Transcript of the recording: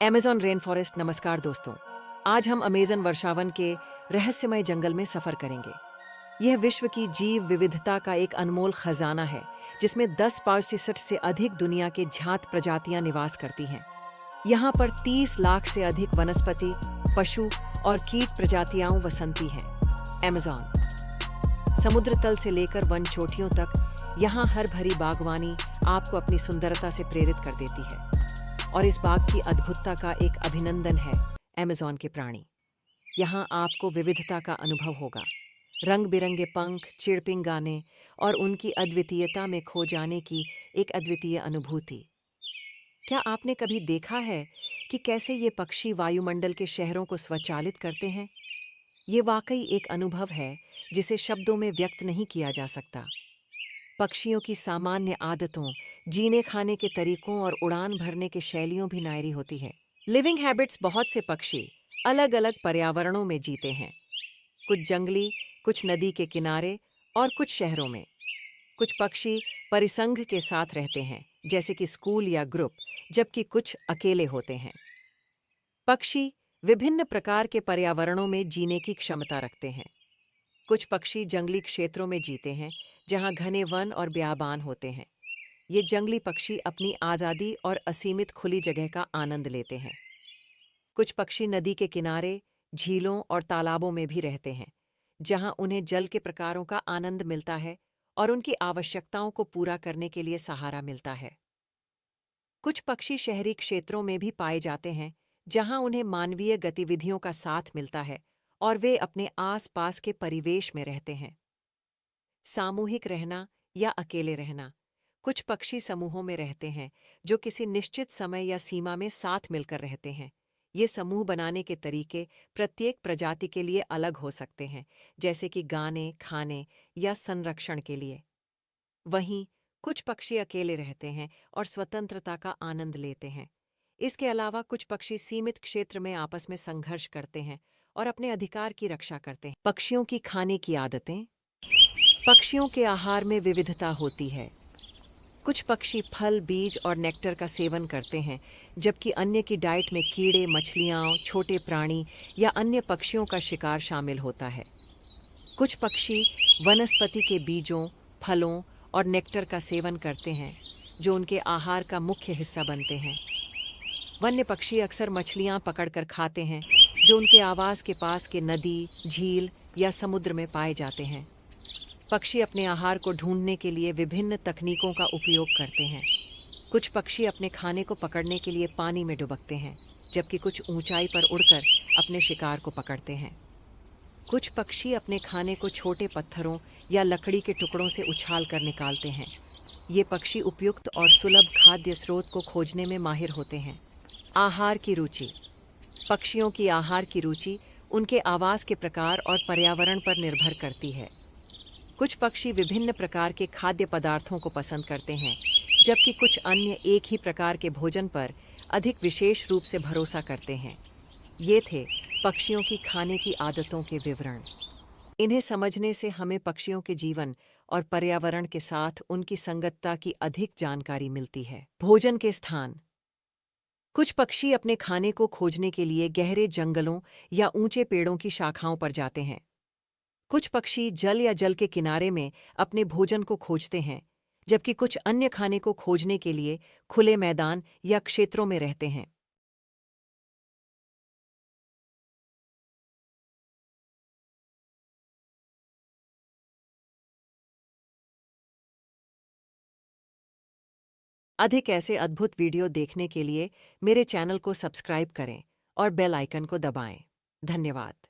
Amazon rain forest. नमस्कार दोस्तों, आज हम अमेज़न वर्षावन के रहस्यमय जंगल में सफ़र करेंगे। यह विश्व की जीव विविधता का एक अनमोल खजाना है, जिसमें 10% से अधिक दुनिया के जात प्रजातियां निवास करती हैं। यहाँ पर 30 लाख से अधिक वनस्पति, पशु और कीट प्रजातियां वसंती हैं। अमेज़न समुद्र तल से लेकर वन चोटियों तक, यहाँ हर भरी बागवानी आपको अपनी सुंदरता से प्रेरित कर देती है। और इस बाग की अद्भुतता का एक अभिनंदन है अमेज़न के प्राणी। यहाँ आपको विविधता का अनुभव होगा, रंग बिरंगे पंख, चिड़पिंग गाने और उनकी अद्वितीयता में खो जाने की एक अद्वितीय अनुभूति। क्या आपने कभी देखा है कि कैसे ये पक्षी वायुमंडल के शहरों को स्वचालित करते हैं? ये वाकई एक अनुभव है जिसे शब्दों में व्यक्त नहीं किया जा सकता। पक्षियों की सामान्य आदतों, जीने खाने के तरीकों और उड़ान भरने के शैलियों भी नायरी होती है। Living habits. बहुत से पक्षी अलग अलग पर्यावरणों में जीते हैं, कुछ जंगली, कुछ नदी के किनारे और कुछ शहरों में। कुछ पक्षी परिसंघ के साथ रहते हैं, जैसे कि स्कूल या ग्रुप, जबकि कुछ अकेले होते हैं। पक्षी विभिन्न प्रकार के पर्यावरणों में जीने की क्षमता रखते हैं। कुछ पक्षी जंगली क्षेत्रों में जीते हैं, जहां घने वन और ब्याबान होते हैं। ये जंगली पक्षी अपनी आज़ादी और असीमित खुली जगह का आनंद लेते हैं। कुछ पक्षी नदी के किनारे, झीलों और तालाबों में भी रहते हैं, जहां उन्हें जल के प्रकारों का आनंद मिलता है और उनकी आवश्यकताओं को पूरा करने के लिए सहारा मिलता है। कुछ पक्षी शहरी क्षेत्रों में भी पाए जाते हैं, जहां उन्हें मानवीय गतिविधियों का साथ मिलता है और वे अपने आस-पास के परिवेश में रहते हैं। सामूहिक रहना या अकेले रहना। कुछ पक्षी समूहों में रहते हैं, जो किसी निश्चित समय या सीमा में साथ मिलकर रहते हैं। ये समूह बनाने के तरीके प्रत्येक प्रजाति के लिए अलग हो सकते हैं, जैसे कि गाने, खाने या संरक्षण के लिए। वहीं कुछ पक्षी अकेले रहते हैं और स्वतंत्रता का आनंद लेते हैं। इसके अलावा कुछ पक्षी सीमित क्षेत्र में आपस में संघर्ष करते हैं और अपने अधिकार की रक्षा करते हैं। पक्षियों की खाने की आदतें। पक्षियों के आहार में विविधता होती है। कुछ पक्षी फल, बीज और नेक्टर का सेवन करते हैं, जबकि अन्य की डाइट में कीड़े, मछलियाँ, छोटे प्राणी या अन्य पक्षियों का शिकार शामिल होता है। कुछ पक्षी वनस्पति के बीजों, फलों और नेक्टर का सेवन करते हैं, जो उनके आहार का मुख्य हिस्सा बनते हैं। वन्य पक्षी अक्सर मछलियाँ पकड़कर खाते हैं, जो उनके आवास के पास के नदी, झील या समुद्र में पाए जाते हैं। पक्षी अपने आहार को ढूंढने के लिए विभिन्न तकनीकों का उपयोग करते हैं। कुछ पक्षी अपने खाने को पकड़ने के लिए पानी में डुबकते हैं, जबकि कुछ ऊंचाई पर उड़कर अपने शिकार को पकड़ते हैं। कुछ पक्षी अपने खाने को छोटे पत्थरों या लकड़ी के टुकड़ों से उछाल कर निकालते हैं। ये पक्षी उपयुक्त और सुलभ खाद्य स्रोत को खोजने में माहिर होते हैं। आहार की रुचि। पक्षियों की आहार की रुचि उनके आवास के प्रकार और पर्यावरण पर निर्भर करती है। कुछ पक्षी विभिन्न प्रकार के खाद्य पदार्थों को पसंद करते हैं, जबकि कुछ अन्य एक ही प्रकार के भोजन पर अधिक विशेष रूप से भरोसा करते हैं। ये थे पक्षियों की खाने की आदतों के विवरण। इन्हें समझने से हमें पक्षियों के जीवन और पर्यावरण के साथ उनकी संगतता की अधिक जानकारी मिलती है। भोजन के स्थान। कुछ पक्षी अपने खाने को खोजने के लिए गहरे जंगलों या ऊंचे पेड़ों की शाखाओं पर जाते हैं। कुछ पक्षी जल या जल के किनारे में अपने भोजन को खोजते हैं, जबकि कुछ अन्य खाने को खोजने के लिए खुले मैदान या क्षेत्रों में रहते हैं। अधिक ऐसे अद्भुत वीडियो देखने के लिए मेरे चैनल को सब्सक्राइब करें और बेल आइकन को दबाएं। धन्यवाद।